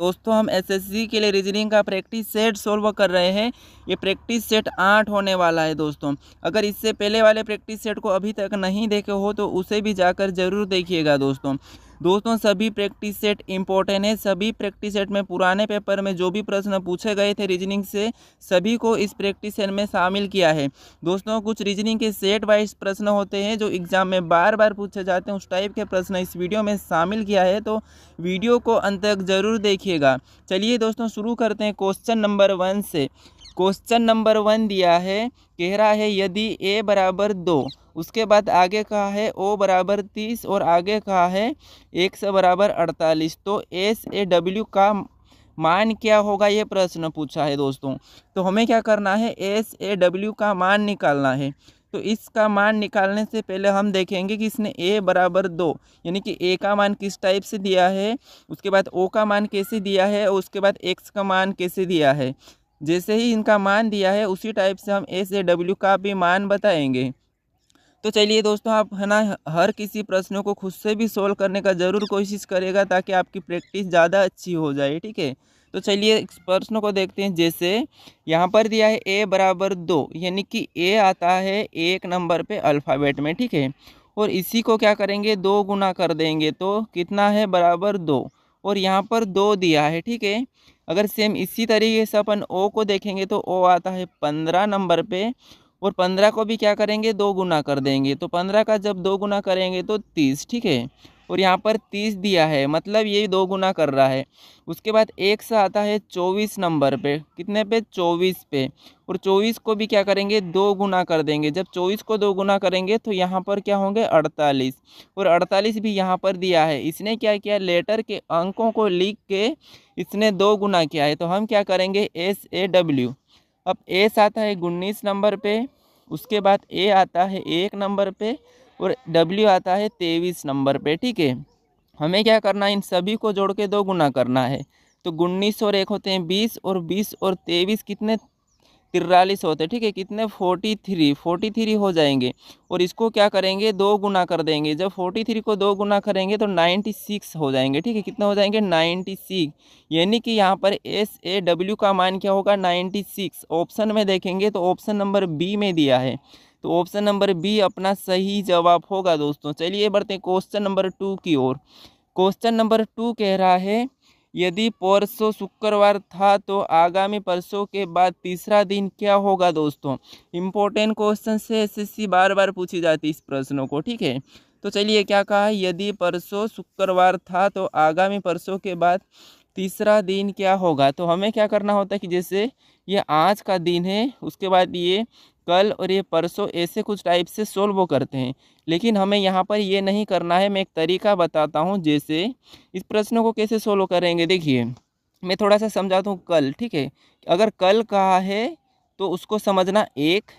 दोस्तों हम एसएससी के लिए रीजनिंग का प्रैक्टिस सेट सोल्व कर रहे हैं। ये प्रैक्टिस सेट 8 होने वाला है दोस्तों। अगर इससे पहले वाले प्रैक्टिस सेट को अभी तक नहीं देखे हो तो उसे भी जाकर ज़रूर देखिएगा दोस्तों सभी प्रैक्टिस सेट इंपॉर्टेंट है। सभी प्रैक्टिस सेट में पुराने पेपर में जो भी प्रश्न पूछे गए थे रीजनिंग से, सभी को इस प्रैक्टिस सेट में शामिल किया है दोस्तों। कुछ रीजनिंग के सेट वाइज प्रश्न होते हैं जो एग्जाम में बार बार पूछे जाते हैं, उस टाइप के प्रश्न इस वीडियो में शामिल किया है, तो वीडियो को अंत तक जरूर देखिएगा। चलिए दोस्तों शुरू करते हैं क्वेश्चन नंबर 1 से। क्वेश्चन नंबर 1 दिया है, कह रहा है यदि a बराबर 2, उसके बाद आगे कहा है o बराबर 30 और आगे कहा है x बराबर 48, तो SAW का मान क्या होगा, ये प्रश्न पूछा है दोस्तों। तो हमें क्या करना है, SAW का मान निकालना है। तो इसका मान निकालने से पहले हम देखेंगे कि इसने a बराबर 2 यानी कि a का मान किस टाइप से दिया है, उसके बाद o का मान कैसे दिया है और उसके बाद x का मान कैसे दिया है। जैसे ही इनका मान दिया है उसी टाइप से हम SAW का भी मान बताएंगे। तो चलिए दोस्तों, आप है ना हर किसी प्रश्नों को खुद से भी सोल्व करने का ज़रूर कोशिश करेगा ताकि आपकी प्रैक्टिस ज़्यादा अच्छी हो जाए, ठीक है। तो चलिए इस प्रश्न को देखते हैं। जैसे यहाँ पर दिया है a बराबर 2 यानी कि a आता है 1 नंबर पे अल्फ़ाबेट में, ठीक है। और इसी को क्या करेंगे, 2 गुना कर देंगे तो कितना है, बराबर 2। और यहाँ पर 2 दिया है, ठीक है। अगर सेम इसी तरीके से अपन o को देखेंगे तो o आता है 15 नंबर पे, और 15 को भी क्या करेंगे, 2 गुना कर देंगे। तो 15 का जब 2 गुना करेंगे तो 30, ठीक है। और यहाँ पर 30 दिया है, मतलब ये 2 गुना कर रहा है। उसके बाद एक सा आता है 24 नंबर पे, कितने पे, 24 पे। और 24 को भी क्या करेंगे, 2 गुना कर देंगे। जब 24 को 2 गुना करेंगे तो यहाँ पर क्या होंगे, 48। और 48 भी यहाँ पर दिया है। इसने क्या किया, लेटर के अंकों को लिख के इसने 2 गुना किया है। तो हम क्या करेंगे, SAW। अब एस आता है 19 नंबर पे, उसके बाद ए आता है 1 नंबर पे, और डब्ल्यू आता है 23 नंबर पे, ठीक है। हमें क्या करना है, इन सभी को जोड़ के 2 गुना करना है। तो 19 और 1 होते हैं 20, और 20 और 23 कितने, 43 होते, ठीक है। कितने, 43 हो जाएंगे। और इसको क्या करेंगे, 2 गुना कर देंगे। जब 43 को 2 गुना करेंगे तो 96 हो जाएंगे, ठीक है। कितने हो जाएंगे, 96। यानी कि यहाँ पर SAW का मान क्या होगा, 96। ऑप्शन में देखेंगे तो ऑप्शन नंबर बी में दिया है, तो ऑप्शन नंबर बी अपना सही जवाब होगा दोस्तों। चलिए बढ़ते हैं क्वेश्चन नंबर 2 की ओर। क्वेश्चन नंबर 2 कह रहा है, यदि परसों शुक्रवार था तो आगामी परसों के बाद तीसरा दिन क्या होगा दोस्तों। इंपॉर्टेंट क्वेश्चन से एसएससी बार बार पूछी जाती है इस प्रश्नों को, ठीक है। तो चलिए क्या कहा है, यदि परसों शुक्रवार था तो आगामी परसों के बाद तीसरा दिन क्या होगा। तो हमें क्या करना होता है कि जैसे ये आज का दिन है, उसके बाद ये कल और ये परसों, ऐसे कुछ टाइप से सोल्व करते हैं। लेकिन हमें यहाँ पर ये नहीं करना है। मैं एक तरीका बताता हूँ, जैसे इस प्रश्न को कैसे सोल्व करेंगे। देखिए मैं थोड़ा सा समझाता हूँ। कल, ठीक है, अगर कल कहा है तो उसको समझना 1।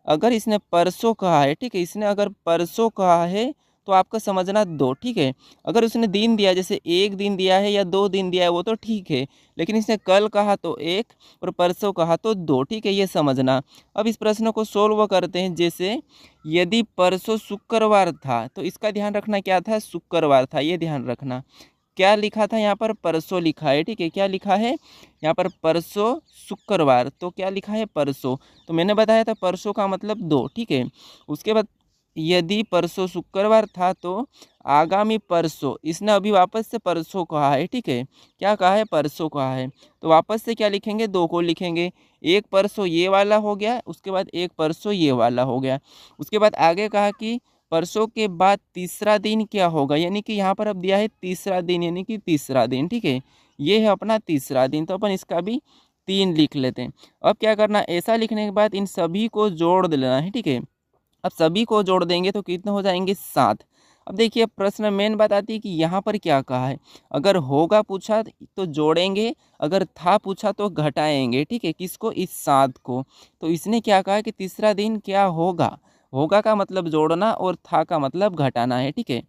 अगर इसने परसों कहा है, ठीक है, इसने अगर परसों कहा है तो आपका समझना 2, ठीक है। अगर उसने दिन दिया, जैसे 1 दिन दिया है या 2 दिन दिया है, वो तो ठीक है। लेकिन इसने कल कहा तो 1 और परसों कहा तो 2, ठीक है, ये समझना। अब इस प्रश्न को सोल्व करते हैं। जैसे यदि परसों शुक्रवार था तो इसका ध्यान रखना क्या था, शुक्रवार था, ये ध्यान रखना। क्या लिखा था यहाँ पर, परसों लिखा है, ठीक है। क्या लिखा है यहाँ पर, परसों शुक्रवार, तो क्या लिखा है, परसों। तो मैंने बताया था परसों का मतलब 2, ठीक है। उसके बाद यदि परसों शुक्रवार था तो आगामी परसों, इसने अभी वापस से परसों कहा है, ठीक है। क्या कहा है, परसों कहा है। तो वापस से क्या लिखेंगे, 2 को लिखेंगे। एक परसों ये वाला हो गया, उसके बाद एक परसों ये वाला हो गया। उसके बाद आगे कहा कि परसों के बाद तीसरा दिन क्या होगा, यानी कि यहाँ पर अब दिया है तीसरा दिन, यानी कि तीसरा दिन, ठीक है। ये है अपना तीसरा दिन, तो अपन इसका भी 3 लिख लेते हैं। अब क्या करना, ऐसा लिखने के बाद इन सभी को जोड़ देना है, ठीक है। अब सभी को जोड़ देंगे तो कितने हो जाएंगे, 7। अब देखिए प्रश्न मेन बात आती है कि यहाँ पर क्या कहा है। अगर होगा पूछा तो जोड़ेंगे, अगर था पूछा तो घटाएंगे, ठीक है। किसको, इस 7 को। तो इसने क्या कहा कि तीसरा दिन क्या होगा। होगा का मतलब जोड़ना और था का मतलब घटाना है, ठीक है।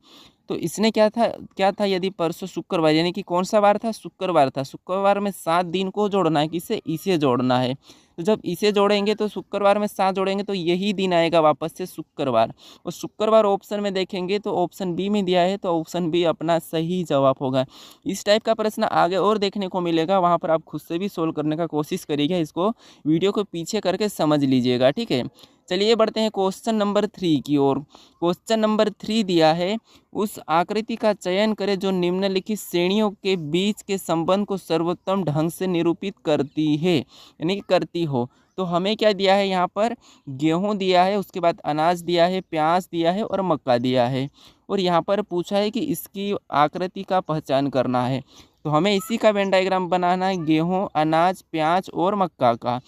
तो इसने क्या था, यदि परसों शुक्रवार, यानी कि कौन सा वार था, शुक्रवार था। शुक्रवार में 7 दिन को जोड़ना है, किसे, इसे जोड़ना है। तो तो जब इसे जोड़ेंगे तो शुक्रवार में 7 जोड़ेंगे तो यही दिन आएगा वापस से शुक्रवार। और शुक्रवार ऑप्शन में देखेंगे तो ऑप्शन बी में दिया है, तो ऑप्शन बी अपना सही जवाब होगा। इस टाइप का प्रश्न आगे और देखने को मिलेगा, वहाँ पर आप खुद से भी सोल्व करने का कोशिश करिएगा। इसको वीडियो को पीछे करके समझ लीजिएगा, ठीक है। चलिए बढ़ते हैं क्वेश्चन नंबर 3 की ओर। क्वेश्चन नंबर 3 दिया है, उस आकृति का चयन करें जो निम्नलिखित श्रेणियों के बीच के संबंध को सर्वोत्तम ढंग से निरूपित करती है, यानी कि करती हो। तो हमें क्या दिया है यहाँ पर, गेहूं दिया है, उसके बाद अनाज दिया है, प्याज दिया है और मक्का दिया है। और यहाँ पर पूछा है कि इसकी आकृति का पहचान करना है। तो हमें इसी का वेन डायग्राम बनाना है, गेहूं, अनाज, प्याज और मक्का का।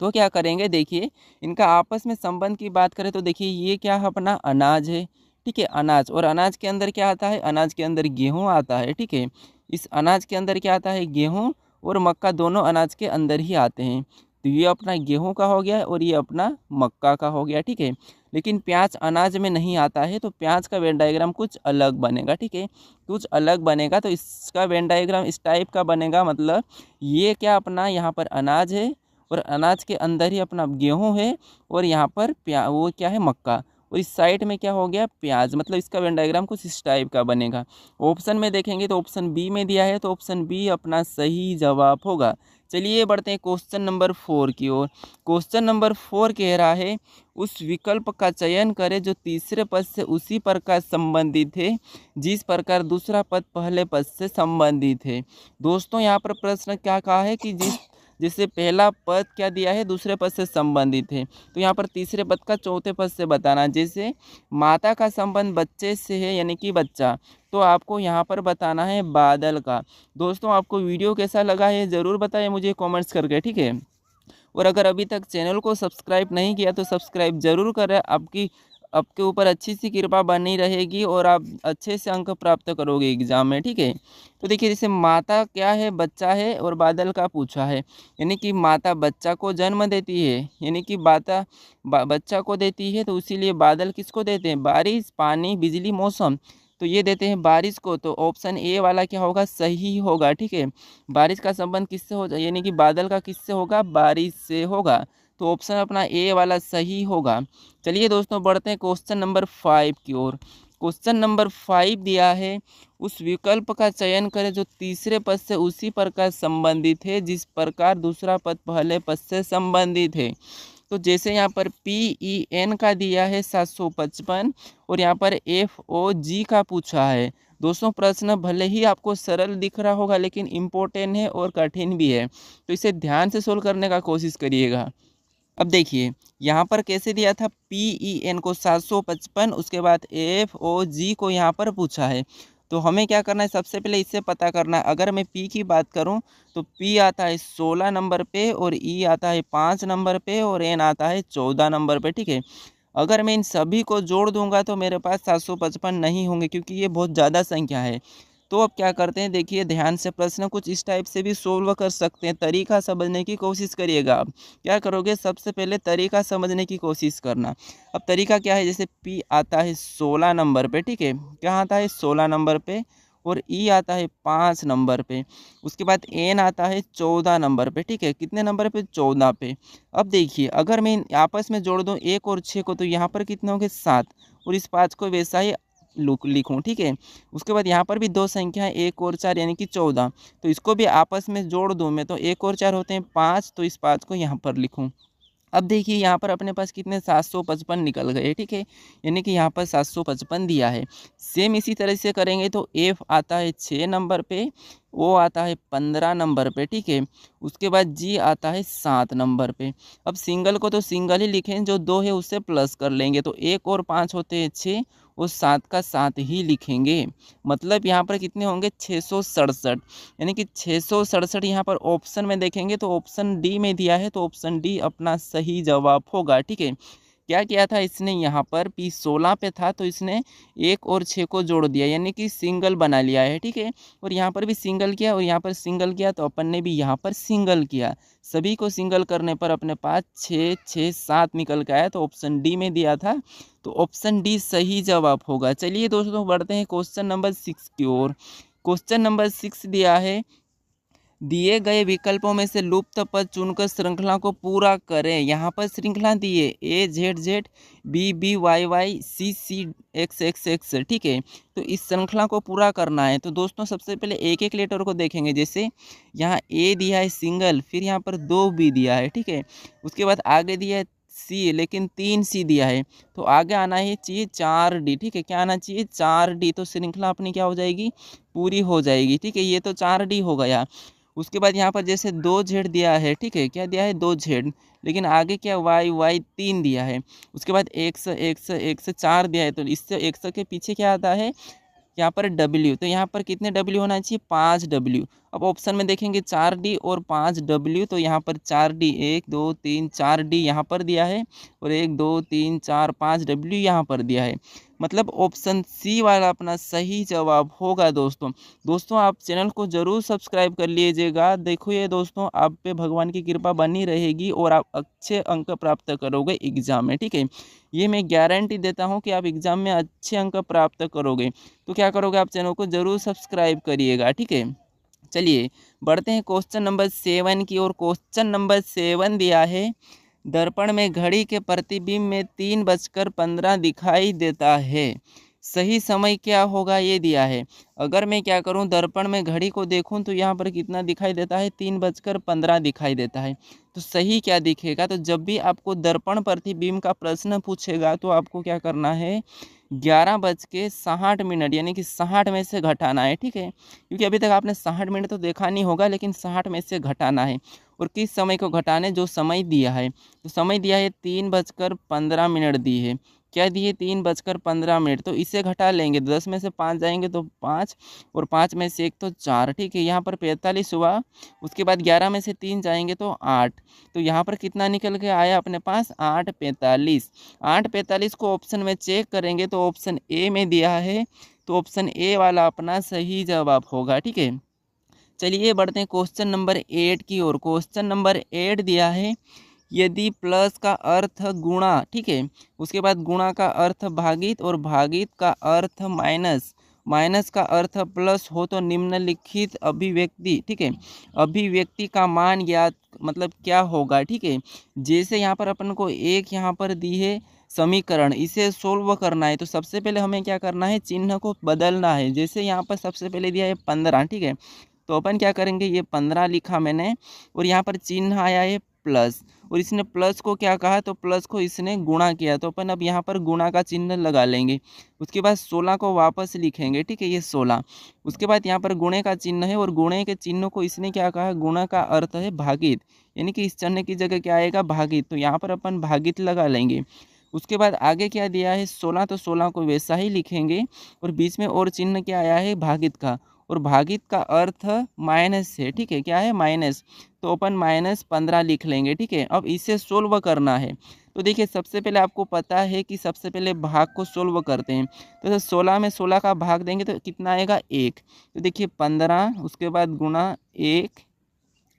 तो क्या करेंगे, देखिए इनका आपस में संबंध की बात करें तो देखिए ये क्या है, अपना अनाज है, ठीक है, अनाज। और अनाज के अंदर क्या आता है, अनाज के अंदर गेहूं आता है, ठीक है। इस अनाज के अंदर क्या आता है, गेहूं और मक्का दोनों अनाज के अंदर ही आते हैं। तो ये अपना गेहूं का हो गया और ये अपना मक्का का हो गया, ठीक है। लेकिन प्याज अनाज में नहीं आता है, तो प्याज का वेन डायग्राम कुछ अलग बनेगा, ठीक है, कुछ अलग बनेगा। तो इसका वेन डायग्राम इस टाइप का बनेगा, मतलब ये क्या अपना यहाँ पर अनाज है और अनाज के अंदर ही अपना गेहूं है और यहाँ पर वो क्या है, मक्का। और इस साइड में क्या हो गया, प्याज। मतलब इसका वेन डायग्राम कुछ इस टाइप का बनेगा। ऑप्शन में देखेंगे तो ऑप्शन बी में दिया है, तो ऑप्शन बी अपना सही जवाब होगा। चलिए बढ़ते हैं क्वेश्चन नंबर 4 की ओर। क्वेश्चन नंबर 4 कह रहा है, उस विकल्प का चयन करें जो तीसरे पद से उसी प्रकार संबंधित है जिस प्रकार दूसरा पद पहले पद से संबंधित है। दोस्तों यहाँ पर प्रश्न क्या कहा है कि जिससे पहला पद क्या दिया है, दूसरे पद से संबंधित है। तो यहाँ पर तीसरे पद का चौथे पद से बताना। जैसे माता का संबंध बच्चे से है, यानी कि बच्चा, तो आपको यहाँ पर बताना है बादल का। दोस्तों आपको वीडियो कैसा लगा है ज़रूर बताइए मुझे कमेंट्स करके, ठीक है। और अगर अभी तक चैनल को सब्सक्राइब नहीं किया तो सब्सक्राइब जरूर करें। आपके ऊपर अच्छी सी कृपा बनी रहेगी और आप अच्छे से अंक प्राप्त करोगे एग्जाम में, ठीक है। तो देखिए जैसे माता क्या है, बच्चा है, और बादल का पूछा है, यानी कि माता बच्चा को जन्म देती है, यानी कि बच्चा को देती है। तो इसीलिए बादल किसको देते हैं, बारिश, पानी, बिजली, मौसम। तो ये देते हैं बारिश को। तो ऑप्शन ए वाला क्या होगा, सही होगा, ठीक है। बारिश का संबंध किससे हो, यानी कि बादल का किससे होगा, बारिश से होगा। तो ऑप्शन अपना ए वाला सही होगा। चलिए दोस्तों बढ़ते हैं क्वेश्चन नंबर 5 की ओर। क्वेश्चन नंबर 5 दिया है, उस विकल्प का चयन करें जो तीसरे पद से उसी प्रकार संबंधित है जिस प्रकार दूसरा पद पहले पद से संबंधित है। तो जैसे यहाँ पर PEN का दिया है 755 और यहाँ पर FOG का पूछा है। दोस्तों प्रश्न भले ही आपको सरल दिख रहा होगा लेकिन इम्पोर्टेंट है और कठिन भी है, तो इसे ध्यान से सोल्व करने का कोशिश करिएगा। अब देखिए यहाँ पर कैसे दिया था, PEN को 755, उसके बाद FOG को यहाँ पर पूछा है। तो हमें क्या करना है, सबसे पहले इससे पता करना है। अगर मैं P की बात करूं तो P आता है 16 नंबर पे और E आता है 5 नंबर पे और N आता है 14 नंबर पे, ठीक है। अगर मैं इन सभी को जोड़ दूंगा तो मेरे पास 755 नहीं होंगे क्योंकि ये बहुत ज़्यादा संख्या है। तो अब क्या करते हैं, देखिए ध्यान से, प्रश्न कुछ इस टाइप से भी सोल्व कर सकते हैं। तरीका समझने की कोशिश करिएगा। आप क्या करोगे, सबसे पहले तरीका समझने की कोशिश करना। अब तरीका क्या है, जैसे P आता है 16 नंबर पे, ठीक है, क्या आता है 16 नंबर पे, और E आता है 5 नंबर पे, उसके बाद N आता है 14 नंबर पे, ठीक है, कितने नंबर पे, 14 पे। अब देखिए अगर मैं आपस में जोड़ दूँ 1 और 6 को तो यहाँ पर कितने होंगे, 7, और इस 5 को वैसा ही लिखूँ, ठीक है। उसके बाद यहाँ पर भी दो संख्या है 1 और 4 यानी कि 14, तो इसको भी आपस में जोड़ दूँ मैं तो 1 और 4 होते हैं 5, तो इस 5 को यहाँ पर लिखूँ। अब देखिए यहाँ पर अपने पास कितने 755 निकल गए, ठीक है, यानी कि यहाँ पर 755 दिया है। सेम इसी तरह से करेंगे तो F आता है 6 नंबर पे, O आता है 15 नंबर पे, ठीक है, उसके बाद G आता है 7 नंबर पे। अब सिंगल को तो सिंगल ही लिखें, जो 2 है उससे प्लस कर लेंगे, तो 1 और 5 होते हैं 6, और 7 का 7 ही लिखेंगे। मतलब यहाँ पर कितने होंगे, 667, यानी कि 667 यहाँ पर ऑप्शन में देखेंगे तो ऑप्शन डी में दिया है, तो ऑप्शन डी अपना सही जवाब होगा, ठीक है। क्या किया था इसने, यहाँ पर P 16 पे था तो इसने 1 और 6 को जोड़ दिया, यानी कि सिंगल बना लिया है, ठीक है। और यहाँ पर भी सिंगल किया और यहाँ पर सिंगल किया, तो अपन ने भी यहाँ पर सिंगल किया। सभी को सिंगल करने पर अपने पास 6 6 7 निकल के आया, तो ऑप्शन डी में दिया था, तो ऑप्शन डी सही जवाब होगा। चलिए दोस्तों बढ़ते हैं क्वेश्चन नंबर 6 की ओर। क्वेश्चन नंबर 6 दिया है, दिए गए विकल्पों में से लुप्त पद चुनकर श्रृंखला को पूरा करें। यहाँ पर श्रृंखला दी है A Z Z, B B Y Y, C C X X X, ठीक है। तो इस श्रृंखला को पूरा करना है। तो दोस्तों सबसे पहले एक एक लेटर को देखेंगे। जैसे यहाँ ए दिया है सिंगल, फिर यहाँ पर 2 बी दिया है, ठीक है। उसके बाद आगे दिया है सी, लेकिन 3 सी दिया है, तो आगे आना ही चाहिए 4 डी, ठीक है। क्या आना चाहिए? 4 डी। तो श्रृंखला अपनी क्या हो जाएगी? पूरी हो जाएगी, ठीक है। ये तो 4 डी हो गया। उसके बाद यहाँ पर जैसे 2 जेड दिया है, ठीक है। क्या दिया है? 2 जेड, लेकिन आगे क्या वाई वाई 3 दिया है। उसके बाद एक्स एक्स एक्स 4 दिया है, तो इससे एक्स के पीछे क्या आता है? यहाँ पर W। तो यहाँ पर कितने W होना चाहिए? 5 W। अब ऑप्शन में देखेंगे 4 D और 5 W, तो यहाँ पर 4 D 1 2 3 4 D यहाँ पर दिया है, और 1 2 3 4 5 W यहाँ पर दिया है। मतलब ऑप्शन सी वाला अपना सही जवाब होगा दोस्तों। दोस्तों आप चैनल को ज़रूर सब्सक्राइब कर लीजिएगा। देखो ये दोस्तों, आप पे भगवान की कृपा बनी रहेगी और आप अच्छे अंक प्राप्त करोगे एग्जाम में, ठीक है। ये मैं गारंटी देता हूँ कि आप एग्जाम में अच्छे अंक प्राप्त करोगे। तो क्या करोगे? आप चैनल को ज़रूर सब्सक्राइब करिएगा, ठीक है। चलिए बढ़ते हैं क्वेश्चन नंबर 7 की ओर। क्वेश्चन नंबर 7 दिया है, दर्पण में घड़ी के प्रतिबिंब में 3:15 दिखाई देता है, सही समय क्या होगा? ये दिया है। अगर मैं क्या करूं, दर्पण में घड़ी को देखूं तो यहाँ पर कितना दिखाई देता है? 3:15 दिखाई देता है। तो सही क्या दिखेगा? तो जब भी आपको दर्पण प्रतिबिंब का प्रश्न पूछेगा तो आपको क्या करना है? 11:60 यानी कि 60 में से घटाना है, ठीक है। क्योंकि अभी तक आपने 60 मिनट तो देखा नहीं होगा, लेकिन 60 में से घटाना है। और किस समय को घटाने? जो समय दिया है। तो समय दिया है 3:15 दी है। क्या दी है? 3:15। तो इसे घटा लेंगे, 10 में से 5 जाएंगे तो 5, और 5 में से 1 तो 4, ठीक है। यहाँ पर 45 हुआ। उसके बाद 11 में से 3 जाएंगे तो 8। तो यहाँ पर कितना निकल के आया अपने पास? 8:45। 8:45 को ऑप्शन में चेक करेंगे तो ऑप्शन ए में दिया है, तो ऑप्शन ए वाला अपना सही जवाब होगा, ठीक है। चलिए बढ़ते हैं क्वेश्चन नंबर 8 की ओर। क्वेश्चन नंबर 8 दिया है, यदि प्लस का अर्थ गुणा, ठीक है, उसके बाद गुणा का अर्थ भागित और भागित का अर्थ माइनस, माइनस का अर्थ प्लस हो तो निम्नलिखित अभिव्यक्ति, ठीक है, अभिव्यक्ति का मान ज्ञात मतलब क्या होगा, ठीक है। जैसे यहाँ पर अपन को एक यहाँ पर दी है समीकरण, इसे सोल्व करना है। तो सबसे पहले हमें क्या करना है? चिन्ह को बदलना है। जैसे यहाँ पर सबसे पहले दिया है 15, ठीक है। तो अपन क्या करेंगे? ये 15 लिखा मैंने, और यहाँ पर चिन्ह आया है प्लस, और इसने प्लस को क्या कहा? तो प्लस को इसने गुणा किया, तो अपन अब यहाँ पर गुणा का चिन्ह लगा लेंगे। उसके बाद 16 को वापस लिखेंगे, ठीक है, ये 16। उसके बाद यहाँ पर गुणे का चिन्ह है, और गुणे के चिन्ह को इसने क्या कहा? गुणा का अर्थ है भागित, यानी कि इस चिन्ह की जगह क्या आएगा? भागित। तो यहाँ पर अपन भागित लगा लेंगे। उसके बाद आगे क्या दिया है? 16, तो 16 को वैसा ही लिखेंगे, और बीच में और चिन्ह क्या आया है? भागित का, और भागित का अर्थ माइनस है, ठीक है। क्या है? माइनस। तो अपन -15 लिख लेंगे, ठीक है। अब इसे सोल्व करना है। तो देखिए सबसे पहले आपको पता है कि सबसे पहले भाग को सोल्व करते हैं। तो 16 में 16 का भाग देंगे तो कितना आएगा? 1। तो देखिए 15, उसके बाद गुणा 1,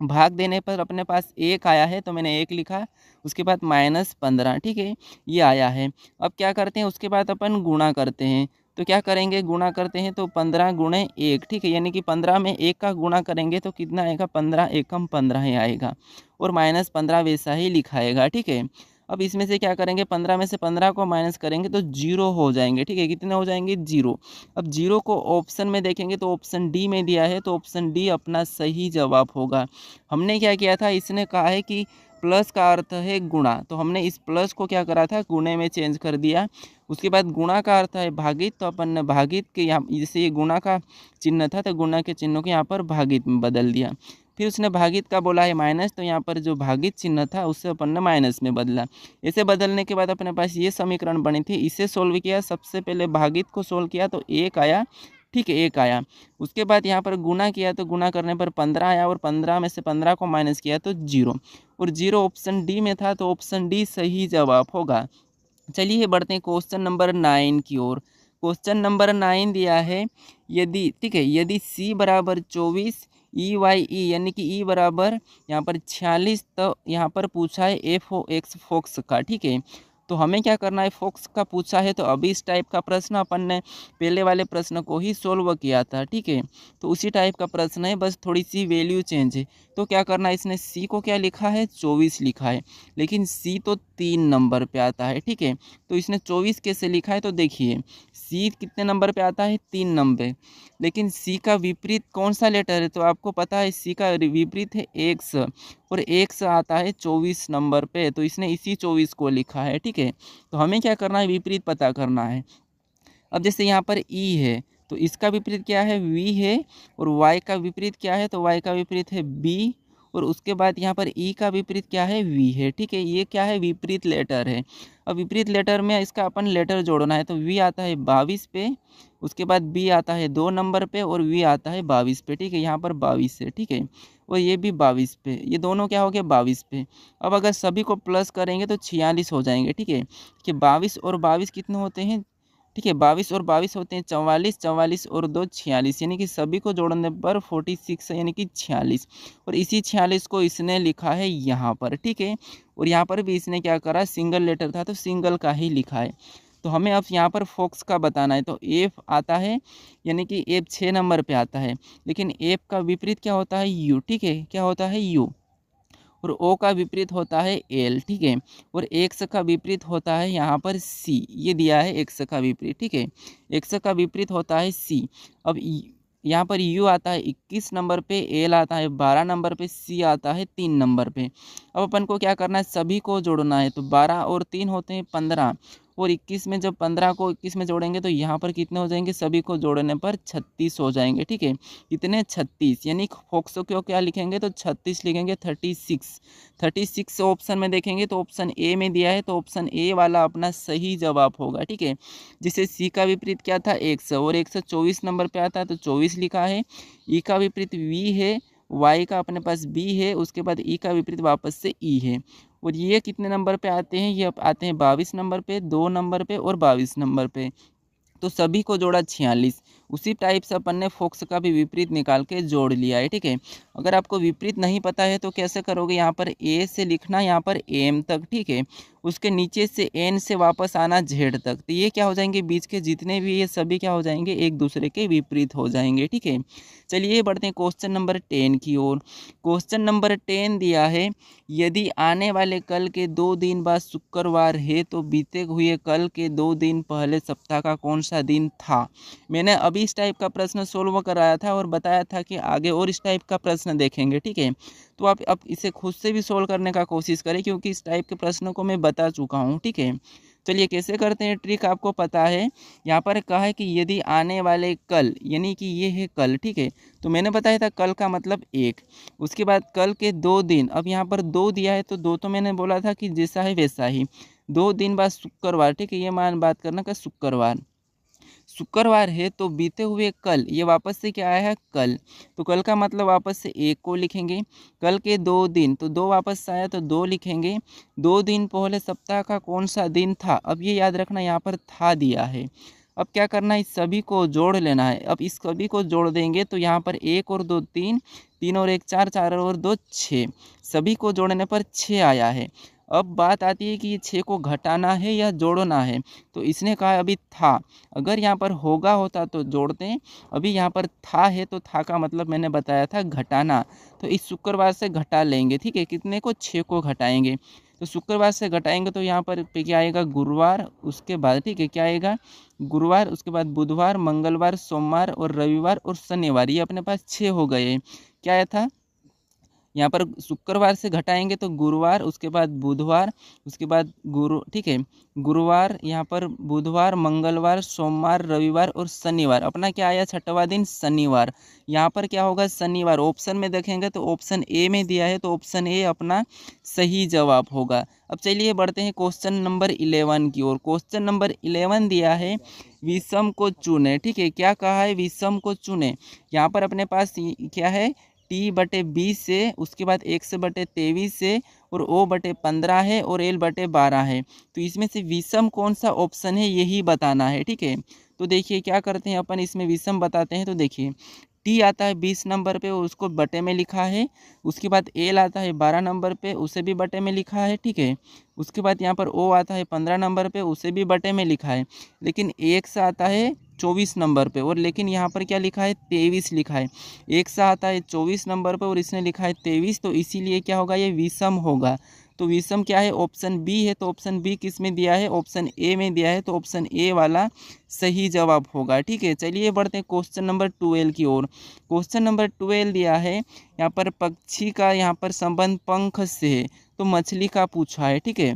भाग देने पर अपने पास 1 आया है, तो मैंने 1 लिखा। उसके बाद -15, ठीक है, ये आया है। अब क्या करते हैं? उसके बाद अपन गुणा करते हैं। तो क्या करेंगे? गुणा करते हैं तो 15 गुणे 1, ठीक है, यानी कि 15 में 1 का गुणा करेंगे तो कितना आएगा? 15 एकम 15 ही आएगा, और -15 वैसा ही लिखाएगा, ठीक है। अब इसमें से क्या करेंगे? 15 में से 15 को माइनस करेंगे तो 0 हो जाएंगे, ठीक है। कितने हो जाएंगे? 0। अब 0 को ऑप्शन में देखेंगे तो ऑप्शन डी में दिया है, तो ऑप्शन डी अपना सही जवाब होगा। हमने क्या किया था? इसने कहा है कि प्लस का अर्थ है गुणा, तो हमने इस प्लस को क्या करा था? गुणे में चेंज कर दिया। उसके बाद गुणा का अर्थ है भागित, तो अपन ने भागित के यहाँ, जैसे ये गुणा का चिन्ह था तो गुणा के चिन्ह को यहाँ पर भागित में बदल दिया। फिर उसने भागित का बोला है माइनस, तो यहाँ पर जो भागित चिन्ह था उससे अपन ने माइनस में बदला। इसे बदलने के बाद अपने पास ये समीकरण बनी थी, इसे सोल्व किया। सबसे पहले भागित को सोल्व किया तो 1 आया, ठीक है, 1 आया। उसके बाद यहाँ पर गुना किया तो गुना करने पर 15 आया, और 15 में से 15 को माइनस किया तो 0, और 0 ऑप्शन डी में था, तो ऑप्शन डी सही जवाब होगा। चलिए बढ़ते हैं क्वेश्चन नंबर 9 की ओर। क्वेश्चन नंबर 9 दिया है, यदि, ठीक है, यदि c बराबर 24, ई वाई ई यानी कि ई बराबर यहाँ पर 46, तो यहाँ पर पूछा है एफ ओ एक्स फोक्स का, ठीक है। तो हमें क्या करना है, फोक्स का पूछा है तो अभी इस टाइप का प्रश्न अपन ने पहले वाले प्रश्न को ही सोल्व किया था, ठीक है। तो उसी टाइप का प्रश्न है, बस थोड़ी सी वैल्यू चेंज है। तो क्या करना है, इसने सी को क्या लिखा है, 24 लिखा है, लेकिन सी तो 3 नंबर पे आता है, ठीक है। तो इसने 24 कैसे लिखा है, तो देखिए सी कितने नंबर पे आता है, 3 नंबर, लेकिन सी का विपरीत कौन सा लेटर है, तो आपको पता है सी का विपरीत है एक्स, और एक्स आता है 24 नंबर पे, तो इसने इसी 24 को लिखा है, ठीक है। तो हमें क्या करना है, विपरीत पता करना है। अब जैसे यहाँ पर ई है तो इसका विपरीत क्या है, वी है, और वाई का विपरीत क्या है, तो वाई का विपरीत है बी, और उसके बाद यहाँ पर ई का विपरीत क्या है, वी है, ठीक है। ये क्या है, विपरीत लेटर है। अब विपरीत लेटर में इसका अपन लेटर जोड़ना है, तो वी आता है 22 पे, उसके बाद बी आता है 2 नंबर पे, और वी आता है 22 पे, ठीक है। यहाँ पर 22 है, ठीक है, और ये भी 22 पे, ये दोनों क्या हो गए, 22 पे। अब अगर सभी को प्लस करेंगे तो 46 हो जाएंगे, ठीक है। कि 22 और 22 कितने होते हैं, ठीक है, 22 और 22 होते हैं 44, 44 और 2 46, यानी कि सभी को जोड़ने पर 46 यानी कि 46, और इसी 46 को इसने लिखा है यहाँ पर, ठीक है। और यहाँ पर भी इसने क्या करा, सिंगल लेटर था तो सिंगल का ही लिखा है। तो हमें अब यहाँ पर फोक्स का बताना है, तो एफ आता है, यानी कि एफ 6 नंबर पे आता है, लेकिन एफ का विपरीत क्या होता है, यू, ठीक है, क्या होता है, यू। और ओ का विपरीत होता है एल, ठीक है। और एक्स का विपरीत होता है यहाँ पर सी, ये दिया है एक्स का विपरीत, ठीक है। एक्स का विपरीत होता है सी। अब यहाँ पर यू आता है 21 नंबर पे, एल आता है 12 नंबर पे, सी आता है 3 नंबर पे। अब अपन को क्या करना है, सभी को जोड़ना है, तो 12 और 3 होते हैं 15, और 21 में जब 15 को 21 में जोड़ेंगे तो यहाँ पर कितने हो जाएंगे, सभी को जोड़ने पर 36 हो जाएंगे, ठीक है। कितने, 36, यानी फोक्सो को क्या लिखेंगे, तो 36 लिखेंगे, 36। 36 ऑप्शन में देखेंगे तो ऑप्शन ए में दिया है, तो ऑप्शन ए वाला अपना सही जवाब होगा, ठीक है। जिसे सी का विपरीत क्या था, एक्स, और 124 नंबर पे आता है तो 24 लिखा है। ई का विपरीत वी है, वाई का अपने पास बी है, उसके बाद ई का विपरीत वापस से ई है। और ये कितने नंबर पे आते हैं, ये आते हैं 22 नंबर पे, 2 नंबर पे और 22 नंबर पे। तो सभी को जोड़ा 46। उसी टाइप से अपन ने फोक्स का भी विपरीत निकाल के जोड़ लिया है, ठीक है। अगर आपको विपरीत नहीं पता है तो कैसे करोगे, यहाँ पर ए से लिखना, यहाँ पर एम तक, ठीक है। उसके नीचे से एन से वापस आना जेड तक, तो ये क्या हो जाएंगे, बीच के जितने भी ये सभी क्या हो जाएंगे, एक दूसरे के विपरीत हो जाएंगे, ठीक है। चलिए बढ़ते हैं क्वेश्चन नंबर 10 की ओर। क्वेश्चन नंबर 10 दिया है, यदि आने वाले कल के 2 दिन बाद शुक्रवार है तो बीते हुए कल के 2 दिन पहले सप्ताह का कौन सा दिन था। मैंने अभी इस टाइप का प्रश्न सोल्व कराया था और बताया था कि आगे और इस टाइप का प्रश्न देखेंगे, ठीक है। तो आप अब इसे खुद से भी सोल्व करने का कोशिश करें, क्योंकि इस टाइप के प्रश्नों को मैं बता चुका हूँ, ठीक है। चलिए कैसे करते हैं, ट्रिक आपको पता है। यहाँ पर कहा है कि यदि आने वाले कल, यानी कि ये है कल, ठीक है। तो मैंने बताया था कल का मतलब 1, उसके बाद कल के 2 दिन, अब यहाँ पर 2 दिया है तो 2 तो मैंने बोला था कि जैसा है वैसा ही, 2 दिन बाद शुक्रवार, ठीक है। ये मान बात करना का शुक्रवार, शुक्रवार है तो बीते हुए कल, ये वापस से क्या आया है, कल, तो कल का मतलब वापस से 1 को लिखेंगे। कल के 2 दिन, तो 2 वापस से आया तो 2 लिखेंगे। 2 दिन पहले सप्ताह का कौन सा दिन था, अब ये याद रखना यहाँ पर था दिया है। अब क्या करना है, इस सभी को जोड़ लेना है। अब इस सभी को जोड़ देंगे तो यहाँ पर 1 और 2 3, 3 और 1 4, 4 और 2 6, सभी को जोड़ने पर 6 आया है। अब बात आती है कि ये 6 को घटाना है या जोड़ना है, तो इसने कहा अभी था, अगर यहाँ पर होगा होता तो जोड़ते हैं, अभी यहाँ पर था है तो था का मतलब मैंने बताया था घटाना, तो इस शुक्रवार से घटा लेंगे, ठीक है। कितने को, 6 को घटाएंगे, तो शुक्रवार से घटाएंगे तो यहाँ पर पे क्या आएगा, गुरुवार, उसके बाद ठीक है क्या आएगा, गुरुवार, उसके बाद बुधवार, मंगलवार, सोमवार और रविवार और शनिवार, ये अपने पास 6 हो गए। क्या आया था, यहाँ पर शुक्रवार से घटाएंगे तो गुरुवार, उसके बाद बुधवार, उसके बाद गुरु, ठीक है, गुरुवार, यहाँ पर बुधवार, मंगलवार, सोमवार, रविवार और शनिवार, अपना क्या आया, छठवां दिन शनिवार। यहाँ पर क्या होगा, शनिवार। ऑप्शन में देखेंगे तो ऑप्शन ए में दिया है, तो ऑप्शन ए अपना सही जवाब होगा। अब चलिए बढ़ते हैं क्वेश्चन नंबर 11 की ओर। क्वेश्चन नंबर 11 दिया है, विषम को चुने, ठीक है। क्या कहा है, विषम को चुने। यहाँ पर अपने पास क्या है, T/20 से, उसके बाद X/23 से, और O/15 है और L/12 है। तो इसमें से विषम कौन सा ऑप्शन है यही बताना है, ठीक है। तो देखिए क्या करते हैं अपन, इसमें विषम बताते हैं। तो देखिए टी आता है 20 नंबर पे, उसको बटे में लिखा है। उसके बाद एल आता है 12 नंबर पे, उसे भी बटे में लिखा है, ठीक है। उसके बाद यहाँ पर ओ आता है 15 नंबर पे, उसे भी बटे में लिखा है। लेकिन एक्स आता है 24 नंबर पे, और लेकिन यहाँ पर क्या लिखा है 23 लिखा है। एक्स आता है 24 नंबर पे और इसने लिखा है 23, तो इसीलिए क्या होगा, ये विषम होगा। तो विषम क्या है, ऑप्शन बी है। तो ऑप्शन बी किस में दिया है, ऑप्शन ए में दिया है। तो ऑप्शन ए वाला सही जवाब होगा, ठीक है। चलिए बढ़ते हैं क्वेश्चन नंबर 12 की ओर। क्वेश्चन नंबर 12 दिया है यहाँ पर, पक्षी का यहाँ पर संबंध पंख से है, तो मछली का पूछा है, ठीक है।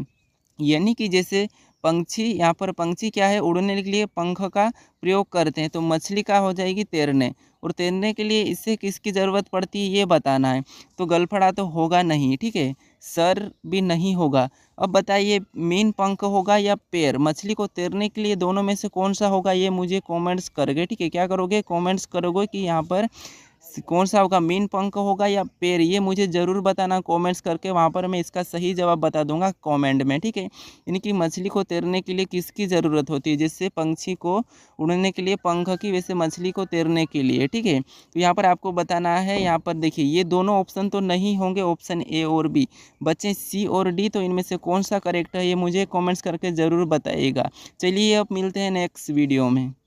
यानी कि जैसे पंछी, यहाँ पर पंछी क्या है, उड़ने के लिए पंख का प्रयोग करते हैं, तो मछली का हो जाएगी तैरने, और तैरने के लिए इससे किसकी ज़रूरत पड़ती है ये बताना है। तो गलफड़ा तो होगा नहीं, ठीक है। सर भी नहीं होगा। अब बताइए मीन पंख होगा या पैर, मछली को तैरने के लिए दोनों में से कौन सा होगा, ये मुझे कमेंट्स करोगे, ठीक है। क्या करोगे, कमेंट्स करोगे कि यहाँ पर कौन सा होगा, मीन पंख होगा या पैर, ये मुझे ज़रूर बताना कमेंट्स करके। वहाँ पर मैं इसका सही जवाब बता दूंगा कमेंट में, ठीक है। यानी कि मछली को तैरने के लिए किसकी ज़रूरत होती है, जैसे पंछी को उड़ने के लिए पंख की, वैसे मछली को तैरने के लिए, ठीक है। तो यहाँ पर आपको बताना है, यहाँ पर देखिए ये दोनों ऑप्शन तो नहीं होंगे, ऑप्शन ए और बी बच्चे, सी और डी। तो इनमें से कौन सा करेक्ट है ये मुझे कमेंट्स करके ज़रूर बताइएगा। चलिए अब मिलते हैं नेक्स्ट वीडियो में।